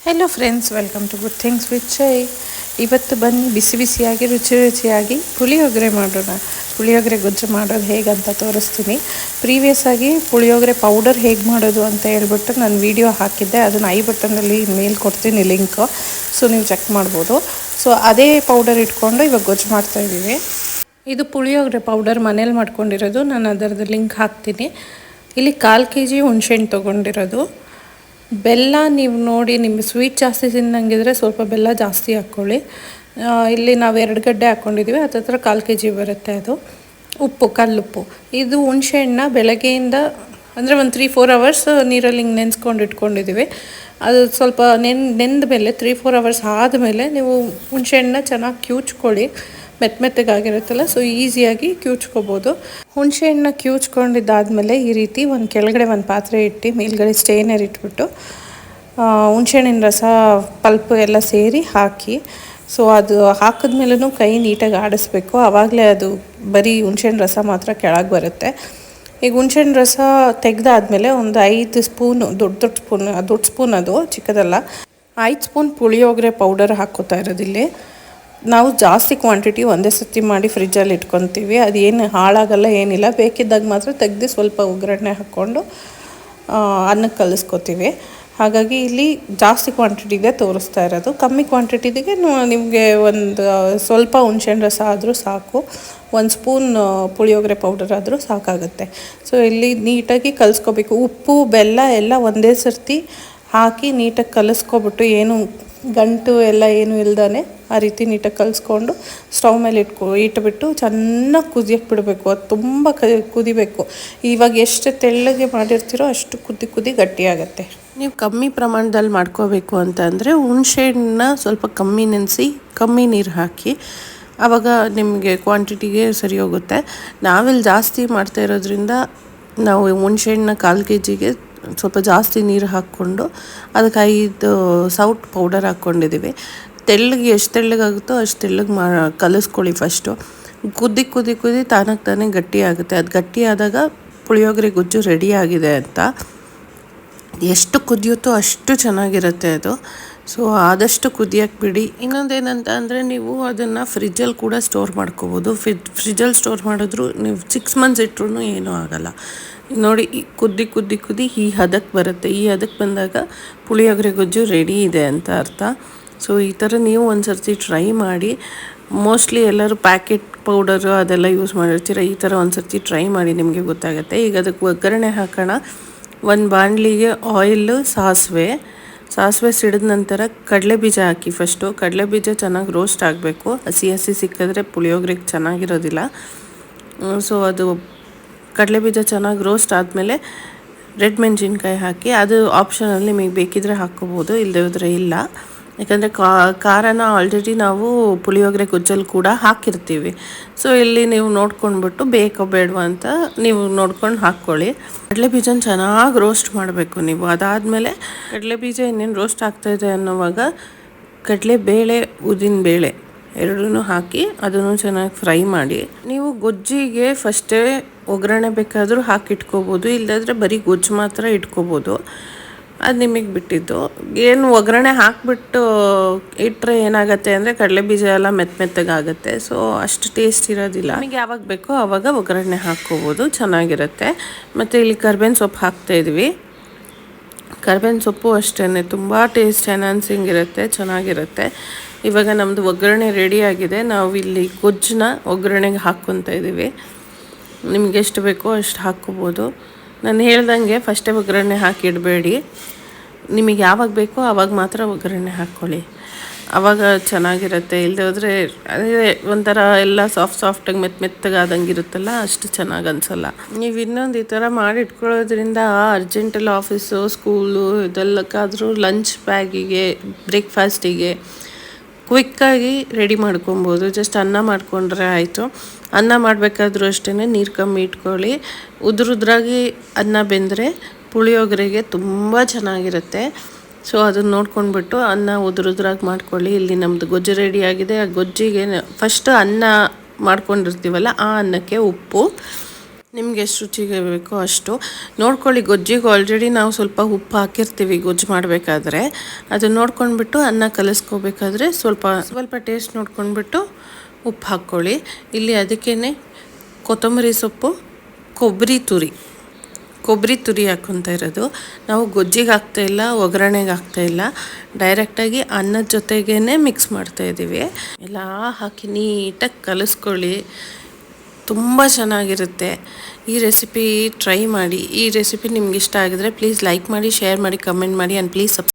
Hello friends, welcome to good things with chai. ಇವತ್ತು ಬನ್ನಿ ಬಿಸಿ ಬಿಸಿಯಾಗಿ ರುಚಿಯಾಗಿ ಪುಳಿಯೋಗರೆ ಮಾಡೋಣ. ಪುಳಿಯೋಗರೆ ಗೊಜ್ಜು ಮಾಡೋದು ಹೇಗಂತ ತೋರಿಸ್ತೀನಿ. ಪ್ರೀವಿಯಸ್ ಆಗಿ ಪುಳಿಯೋಗರೆ ಪೌಡರ್ ಹೇಗೆ ಮಾಡೋದು ಅಂತ ಹೇಳ್ಬಿಟ್ಟು ನಾನು ವಿಡಿಯೋ ಹಾಕಿದ್ದೆ. ಅದನ್ನು ಐ ಬಟನ್ನಲ್ಲಿ ಮೇಲ್ ಕೊಡ್ತೀನಿ ಲಿಂಕು, ಸೊ ನೀವು ಚೆಕ್ ಮಾಡ್ಬೋದು. ಸೊ ಅದೇ ಪೌಡರ್ ಇಟ್ಕೊಂಡು ಇವಾಗ ಗೊಜ್ಜು ಮಾಡ್ತಾಯಿದ್ದೀವಿ. ಇದು ಪುಳಿಯೋಗರೆ ಪೌಡರ್ ಮನೇಲಿ ಮಾಡ್ಕೊಂಡಿರೋದು. ನಾನು ಅದರದ್ದು ಲಿಂಕ್ ಹಾಕ್ತೀನಿ. ಇಲ್ಲಿ 1/4 kg ಹುಣಸೆಹಣ್ಣು ತೊಗೊಂಡಿರೋದು. ಬೆಲ್ಲ ನೀವು ನೋಡಿ, ನಿಮಗೆ ಸ್ವೀಟ್ ಜಾಸ್ತಿ ತಿನ್ನಂಗಿದ್ರೆ ಸ್ವಲ್ಪ ಬೆಲ್ಲ ಜಾಸ್ತಿ ಹಾಕ್ಕೊಳ್ಳಿ. ಇಲ್ಲಿ ನಾವು 2 ಗಡ್ಡೆ ಹಾಕ್ಕೊಂಡಿದ್ದೀವಿ, ಹತ್ತಿರ 1/4 kg ಬರುತ್ತೆ. ಅದು ಉಪ್ಪು, ಕಲ್ಲುಪ್ಪು. ಇದು ಹುಣಸೆಹಣ್ಣ ಬೆಳಗ್ಗೆಯಿಂದ ಅಂದರೆ ಒಂದು 3-4 ಅವರ್ಸ್ ನೀರಲ್ಲಿ ಹಿಂಗೆ ನೆನೆಸ್ಕೊಂಡು ಇಟ್ಕೊಂಡಿದ್ದೀವಿ. ಅದು ಸ್ವಲ್ಪ ನೆಂದ ಮೇಲೆ 3-4 ಅವರ್ಸ್ ಆದಮೇಲೆ ನೀವು ಹುಣಸೆಹಣ್ಣ ಚೆನ್ನಾಗಿ ಕಿವುಚ್ಕೊಳ್ಳಿ. ಮೆತ್ತಗಾಗಿರುತ್ತಲ್ಲ, ಸೊ ಈಸಿಯಾಗಿ ಕಿವುಚ್ಕೋಬೋದು. ಹುಣಸೆಹಣ್ಣ ಕಿವುಚ್ಕೊಂಡಿದ್ದಾದಮೇಲೆ ಈ ರೀತಿ ಕೆಳಗಡೆ ಒಂದು ಪಾತ್ರೆ ಇಟ್ಟು ಮೇಲ್ಗಡೆ ಸ್ಟೇನರ್ ಇಟ್ಬಿಟ್ಟು ಹುಣಸೆಹಣ್ಣಿನ ರಸ ಪಲ್ಪ್ ಎಲ್ಲ ಸೇರಿ ಹಾಕಿ, ಸೊ ಅದು ಹಾಕಿದ್ಮೇಲೂ ಕೈ ನೀಟಾಗಿ ಆಡಿಸ್ಬೇಕು. ಆವಾಗಲೇ ಅದು ಬರೀ ಹುಣಸೆಹಣ್ಣು ರಸ ಮಾತ್ರ ಕೆಳಗೆ ಬರುತ್ತೆ. ಈಗ ಹುಣಸೆಹಣ್ಣು ರಸ ತೆಗೆದಾದ್ಮೇಲೆ ಒಂದು 5 ಸ್ಪೂನು, ದೊಡ್ಡ ಸ್ಪೂನ್ ಅದು ಚಿಕ್ಕದಲ್ಲ, 5 ಸ್ಪೂನ್ ಪುಳಿಯೋಗರೆ ಪೌಡರ್ ಹಾಕ್ಕೋತಾ ಇರೋದಿಲ್ಲಿ. ನಾವು ಜಾಸ್ತಿ ಕ್ವಾಂಟಿಟಿ ಒಂದೇ ಸರ್ತಿ ಮಾಡಿ ಫ್ರಿಜ್ಜಲ್ಲಿ ಇಟ್ಕೊತೀವಿ. ಅದೇನು ಹಾಳಾಗಲ್ಲ, ಏನಿಲ್ಲ. ಬೇಕಿದ್ದಾಗ ಮಾತ್ರ ತೆಗೆದು ಸ್ವಲ್ಪ ಒಗ್ಗರಣೆ ಹಾಕ್ಕೊಂಡು ಅನ್ನಕ್ಕೆ ಕಲಿಸ್ಕೊತೀವಿ. ಹಾಗಾಗಿ ಇಲ್ಲಿ ಜಾಸ್ತಿ ಕ್ವಾಂಟಿಟಿಗೆ ತೋರಿಸ್ತಾ ಇರೋದು. ಕಮ್ಮಿ ಕ್ವಾಂಟಿಟಿಗೆ ನಿಮಗೆ ಒಂದು ಸ್ವಲ್ಪ ಹುಣಸೆಹಣ್ಣು ರಸ ಆದರೂ ಸಾಕು, 1 ಸ್ಪೂನ್ ಪುಳಿಯೋಗರೆ ಪೌಡರ್ ಆದರೂ ಸಾಕಾಗುತ್ತೆ. ಸೊ ಇಲ್ಲಿ ನೀಟಾಗಿ ಕಲಿಸ್ಕೋಬೇಕು. ಉಪ್ಪು ಬೆಲ್ಲ ಎಲ್ಲ ಒಂದೇ ಸರ್ತಿ ಹಾಕಿ ನೀಟಾಗಿ ಕಲಿಸ್ಕೊಬಿಟ್ಟು, ಏನು ಗಂಟು ಎಲ್ಲ ಏನು ಇಲ್ದೇ ಆ ರೀತಿ ನೀಟಾಗಿ ಕಲಿಸ್ಕೊಂಡು ಸ್ಟವ್ ಮೇಲೆ ಇಟ್ಬಿಟ್ಟು ಚೆನ್ನಾಗಿ ಕುದಿಯಕ್ಕೆ ಬಿಡಬೇಕು. ಅದು ತುಂಬ ಕುದಿಬೇಕು. ಇವಾಗ ಎಷ್ಟು ತೆಳ್ಳಗೆ ಮಾಡಿರ್ತೀರೋ ಅಷ್ಟು ಕುದಿ ಗಟ್ಟಿಯಾಗತ್ತೆ. ನೀವು ಕಮ್ಮಿ ಪ್ರಮಾಣದಲ್ಲಿ ಮಾಡ್ಕೋಬೇಕು ಅಂತ ಅಂದರೆ ಹುಣಸೆಹಣ್ಣನ್ನ ಸ್ವಲ್ಪ ಕಮ್ಮಿ ನೆನೆಸಿ ಕಮ್ಮಿ ನೀರು ಹಾಕಿ, ಆವಾಗ ನಿಮಗೆ ಕ್ವಾಂಟಿಟಿಗೆ ಸರಿ ಹೋಗುತ್ತೆ. ನಾವಿಲ್ಲಿ ಜಾಸ್ತಿ ಮಾಡ್ತಾ ಇರೋದ್ರಿಂದ ನಾವು ಹುಣಸೆಹಣ್ಣನ್ನ 1/4 kgಗೆ ಸ್ವಲ್ಪ ಜಾಸ್ತಿ ನೀರು ಹಾಕ್ಕೊಂಡು ಅದಕ್ಕೆ 5 ಸೌಟ್ ಪೌಡರ್ ಹಾಕ್ಕೊಂಡಿದ್ದೀವಿ. ಎಷ್ಟು ತೆಳ್ಳಗಾಗುತ್ತೋ ಅಷ್ಟು ತೆಳ್ಳಗೆ ಕಲಿಸ್ಕೊಳ್ಳಿ. ಫಸ್ಟು ಕುದಿ ತಾನೇ ಗಟ್ಟಿ ಆಗುತ್ತೆ. ಅದು ಗಟ್ಟಿ ಆದಾಗ ಪುಳಿಯೋಗರೆ ಗೊಜ್ಜು ರೆಡಿ ಆಗಿದೆ ಅಂತ. ಎಷ್ಟು ಕುದಿಯುತ್ತೋ ಅಷ್ಟು ಚೆನ್ನಾಗಿರುತ್ತೆ ಅದು. ಸೊ ಆದಷ್ಟು ಕುದಿಯಕ್ಕೆ ಬಿಡಿ. ಇನ್ನೊಂದೇನಂತ ಅಂದರೆ ನೀವು ಅದನ್ನು ಫ್ರಿಜ್ಜಲ್ಲಿ ಕೂಡ ಸ್ಟೋರ್ ಮಾಡ್ಕೋಬೋದು. ಫ್ರಿಜ್ಜಲ್ಲಿ ಸ್ಟೋರ್ ಮಾಡಿದ್ರು ನೀವು 6 months ಇಟ್ಟರು ಏನೂ ಆಗೋಲ್ಲ. ನೋಡಿ, ಕುದಿ ಈ ಹದಕ್ಕೆ ಬರುತ್ತೆ. ಈ ಹದಕ್ಕೆ ಬಂದಾಗ ಪುಳಿಯೋಗರೆ ಗೊಜ್ಜು ರೆಡಿ ಇದೆ ಅಂತ ಅರ್ಥ. ಸೊ ಈ ಥರ ನೀವು ಒಂದು ಸರ್ತಿ ಟ್ರೈ ಮಾಡಿ. ಮೋಸ್ಟ್ಲಿ ಎಲ್ಲರೂ ಪ್ಯಾಕೆಟ್ ಪೌಡರು ಅದೆಲ್ಲ ಯೂಸ್ ಮಾಡಿರ್ತೀರ. ಈ ಥರ ಒಂದು ಸರ್ತಿ ಟ್ರೈ ಮಾಡಿ, ನಿಮಗೆ ಗೊತ್ತಾಗುತ್ತೆ. ಈಗ ಅದಕ್ಕೆ ಒಗ್ಗರಣೆ ಹಾಕೋಣ. ಒಂದು ಬಾಣಲಿಗೆ ಆಯಿಲು, ಸಾಸಿವೆ ಸಿಡಿದ ನಂತರ ಕಡಲೆಬೀಜ ಹಾಕಿ. ಫಸ್ಟು ಕಡಲೆಬೀಜ ಚೆನ್ನಾಗಿ ರೋಸ್ಟ್ ಆಗಬೇಕು. ಹಸಿ ಸಿಕ್ಕಿದ್ರೆ ಪುಳಿಯೋಗರೆಗೆ ಚೆನ್ನಾಗಿರೋದಿಲ್ಲ. ಸೊ ಅದು ಕಡಲೆಬೀಜ ಚೆನ್ನಾಗಿ ರೋಸ್ಟ್ ಆದಮೇಲೆ ರೆಡ್ ಮೆಣಸಿನ್ಕಾಯಿ ಹಾಕಿ. ಅದು ಆಪ್ಷನಲ್ಲಿ ನಿಮಗೆ ಬೇಕಿದ್ರೆ ಹಾಕ್ಕೋಬೋದು, ಇಲ್ಲದೇ ಹೋದರೆ ಇಲ್ಲ. ಯಾಕಂದರೆ ಖಾರನ ಆಲ್ರೆಡಿ ನಾವು ಪುಳಿಯೋಗರೆ ಗೊಜ್ಜಲ್ಲಿ ಕೂಡ ಹಾಕಿರ್ತೀವಿ. ಸೊ ಇಲ್ಲಿ ನೀವು ನೋಡ್ಕೊಂಡ್ಬಿಟ್ಟು ಬೇಕೋ ಬೇಡವಾ ಅಂತ ನೀವು ನೋಡ್ಕೊಂಡು ಹಾಕ್ಕೊಳ್ಳಿ. ಕಡಲೆಬೀಜನ ಚೆನ್ನಾಗಿ ರೋಸ್ಟ್ ಮಾಡಬೇಕು ನೀವು. ಅದಾದಮೇಲೆ ಕಡಲೆಬೀಜ ಇನ್ನೇನು ರೋಸ್ಟ್ ಆಗ್ತಾಯಿದೆ ಅನ್ನೋವಾಗ ಕಡಲೆಬೇಳೆ, ಉದ್ದಿನಬೇಳೆ ಎರಡೂ ಹಾಕಿ ಅದನ್ನು ಚೆನ್ನಾಗಿ ಫ್ರೈ ಮಾಡಿ. ನೀವು ಗೊಜ್ಜಿಗೆ ಫಸ್ಟೇ ಒಗ್ಗರಣೆ ಬೇಕಾದರೂ ಹಾಕಿಟ್ಕೋಬೋದು, ಇಲ್ಲದಾದರೆ ಬರೀ ಗೊಜ್ಜು ಮಾತ್ರ ಇಟ್ಕೋಬೋದು. ಅದು ನಿಮಗೆ ಬಿಟ್ಟಿದ್ದು. ಏನು ಒಗ್ಗರಣೆ ಹಾಕಿಬಿಟ್ಟು ಇಟ್ಟರೆ ಏನಾಗುತ್ತೆ ಅಂದರೆ ಕಡಲೆಬೀಜ ಎಲ್ಲ ಮೆತ್ತಗಾಗುತ್ತೆ. ಸೊ ಅಷ್ಟು ಟೇಸ್ಟ್ ಇರೋದಿಲ್ಲ. ನಿಮಗೆ ಯಾವಾಗ ಬೇಕೋ ಆವಾಗ ಒಗ್ಗರಣೆ ಹಾಕ್ಕೋಬೋದು, ಚೆನ್ನಾಗಿರುತ್ತೆ. ಮತ್ತು ಇಲ್ಲಿ ಕರ್ಬೇವಿನ ಸೊಪ್ಪು ಹಾಕ್ತಾಯಿದ್ವಿ. ಕರ್ಬೇವಿನ ಸೊಪ್ಪು ಅಷ್ಟೇ ತುಂಬ ಟೇಸ್ಟ್ ಎನ್ಹಾನ್ಸಿಂಗ್ ಇರುತ್ತೆ, ಚೆನ್ನಾಗಿರುತ್ತೆ. ಇವಾಗ ನಮ್ಮದು ಒಗ್ಗರಣೆ ರೆಡಿಯಾಗಿದೆ. ನಾವು ಇಲ್ಲಿ ಗೊಜ್ಜನ್ನ ಒಗ್ಗರಣೆಗೆ ಹಾಕ್ಕೊತಾ ಇದ್ದೀವಿ. ನಿಮ್ಗೆ ಎಷ್ಟು ಬೇಕೋ ಅಷ್ಟು ಹಾಕ್ಕೋಬೋದು. ನಾನು ಹೇಳ್ದಂಗೆ ಫಸ್ಟೇ ಒಗ್ಗರಣೆ ಹಾಕಿಡಬೇಡಿ. ನಿಮಗೆ ಯಾವಾಗ ಬೇಕೋ ಆವಾಗ ಮಾತ್ರ ಒಗ್ಗರಣೆ ಹಾಕ್ಕೊಳ್ಳಿ, ಆವಾಗ ಚೆನ್ನಾಗಿರುತ್ತೆ. ಇಲ್ಲದೆ ಹೋದರೆ ಅದೇ ಒಂಥರ ಎಲ್ಲ ಸಾಫ್ಟಾಗಿ ಮೆತ್ತಗಾದಂಗೆ ಇರುತ್ತಲ್ಲ, ಅಷ್ಟು ಚೆನ್ನಾಗಿ ಅನಿಸಲ್ಲ. ನೀವು ಇನ್ನೊಂದು ಈ ಥರ ಮಾಡಿ ಇಟ್ಕೊಳ್ಳೋದ್ರಿಂದ ಅರ್ಜೆಂಟಲ್ಲಿ ಆಫೀಸು, ಸ್ಕೂಲು ಇದೆಲ್ಲಕ್ಕಾದರೂ ಲಂಚ್ ಬ್ಯಾಗಿಗೆ, ಬ್ರೇಕ್ಫಾಸ್ಟಿಗೆ ಕ್ವಿಕ್ಕಾಗಿ ರೆಡಿ ಮಾಡ್ಕೊಬೋದು. ಜಸ್ಟ್ ಅನ್ನ ಮಾಡಿಕೊಂಡ್ರೆ ಆಯಿತು. ಅನ್ನ ಮಾಡಬೇಕಾದ್ರೂ ಅಷ್ಟೇ ನೀರು ಕಮ್ಮಿ ಇಟ್ಕೊಳ್ಳಿ. ಉದ್ರಾಗಿ ಅನ್ನ ಬೆಂದರೆ ಪುಳಿಯೋಗರೆಗೆ ತುಂಬ ಚೆನ್ನಾಗಿರುತ್ತೆ. ಸೊ ಅದನ್ನು ನೋಡ್ಕೊಂಡ್ಬಿಟ್ಟು ಅನ್ನ ಉದ್ರಾಗಿ ಮಾಡ್ಕೊಳ್ಳಿ. ಇಲ್ಲಿ ನಮ್ಮದು ಗೊಜ್ಜು ರೆಡಿಯಾಗಿದೆ. ಆ ಗೊಜ್ಜಿಗೆ ಫಸ್ಟ್ ಅನ್ನ ಮಾಡ್ಕೊಂಡಿರ್ತೀವಲ್ಲ, ಆ ಅನ್ನಕ್ಕೆ ಉಪ್ಪು, ನಿಮ್ಗೆ ಎಷ್ಟು ರುಚಿಗೆ ಬೇಕೋ ಅಷ್ಟು ನೋಡ್ಕೊಳ್ಳಿ. ಗೊಜ್ಜಿಗೆ ಆಲ್ರೆಡಿ ನಾವು ಸ್ವಲ್ಪ ಉಪ್ಪು ಹಾಕಿರ್ತೀವಿ ಗೊಜ್ಜು ಮಾಡಬೇಕಾದ್ರೆ. ಅದನ್ನು ನೋಡ್ಕೊಂಡ್ಬಿಟ್ಟು ಅನ್ನ ಕಲಿಸ್ಕೋಬೇಕಾದ್ರೆ ಸ್ವಲ್ಪ ಟೇಸ್ಟ್ ನೋಡ್ಕೊಂಡ್ಬಿಟ್ಟು ಉಪ್ಪು ಹಾಕ್ಕೊಳ್ಳಿ. ಇಲ್ಲಿ ಅದಕ್ಕೇ ಕೊತ್ತಂಬರಿ ಸೊಪ್ಪು, ಕೊಬ್ಬರಿ ತುರಿ ಹಾಕ್ಕೊತಾ ಇರೋದು. ನಾವು ಗೊಜ್ಜಿಗೆ ಹಾಕ್ತಾಯಿಲ್ಲ, ಒಗ್ಗರಣೆಗೆ ಹಾಕ್ತಾಯಿಲ್ಲ, ಡೈರೆಕ್ಟಾಗಿ ಅನ್ನದ ಜೊತೆಗೇ ಮಿಕ್ಸ್ ಮಾಡ್ತಾಯಿದ್ದೀವಿ. ಎಲ್ಲ ಹಾಕಿ ನೀಟಾಗಿ ಕಲಿಸ್ಕೊಳ್ಳಿ, ತುಂಬ ಚೆನ್ನಾಗಿರುತ್ತೆ. ಈ ರೆಸಿಪಿ ಟ್ರೈ ಮಾಡಿ. ಈ ರೆಸಿಪಿ ನಿಮ್ಗೆ ಇಷ್ಟ ಆಗಿದ್ರೆ ಪ್ಲೀಸ್ ಲೈಕ್ ಮಾಡಿ, ಶೇರ್ ಮಾಡಿ, ಕಮೆಂಟ್ ಮಾಡಿ ಆ್ಯಂಡ್ ಪ್ಲೀಸ್